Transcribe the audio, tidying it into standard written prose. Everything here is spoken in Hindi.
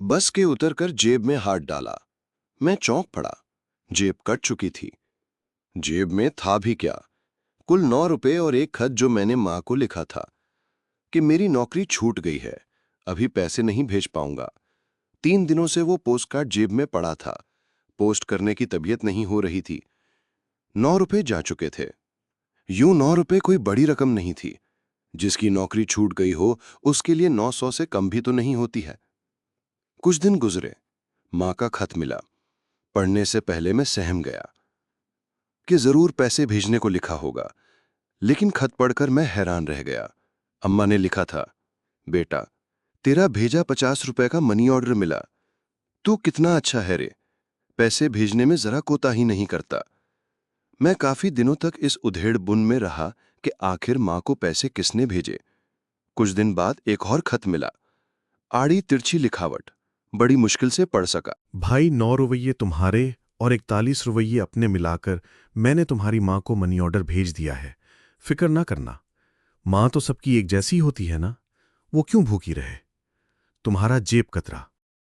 बस के उतरकर जेब में हाथ डाला। मैं चौंक पड़ा। जेब कट चुकी थी। जेब में था भी क्या, कुल 9 रुपए और एक खत जो मैंने मां को लिखा था कि मेरी नौकरी छूट गई है, अभी पैसे नहीं भेज पाऊंगा। 3 दिनों से वो पोस्टकार्ड जेब में पड़ा था। पोस्ट करने की तबीयत नहीं हो रही थी। 9 रुपए जा चुके थे। यूं 9 रुपए कोई बड़ी रकम नहीं थी। जिसकी नौकरी छूट गई हो उसके लिए 900 से कम भी तो नहीं होती है। कुछ दिन गुजरे। मां का खत मिला। पढ़ने से पहले मैं सहम गया कि जरूर पैसे भेजने को लिखा होगा, लेकिन खत पढ़कर मैं हैरान रह गया। अम्मा ने लिखा था, बेटा, तेरा भेजा 50 रुपए का मनी ऑर्डर मिला। तू कितना अच्छा है रे, पैसे भेजने में जरा कोताही नहीं करता। मैं काफी दिनों तक इस उधेड़ बुन में रहा कि आखिर मां को पैसे किसने भेजे। कुछ दिन बाद एक और खत मिला। आड़ी तिरछी लिखावट, बड़ी मुश्किल से पढ़ सका। भाई, 9 रुपये तुम्हारे और 41 रुपये अपने मिलाकर मैंने तुम्हारी माँ को मनी ऑर्डर भेज दिया है। फिक्र ना करना। माँ तो सबकी एक जैसी होती है ना, वो क्यों भूखी रहे। तुम्हारा जेब कतरा।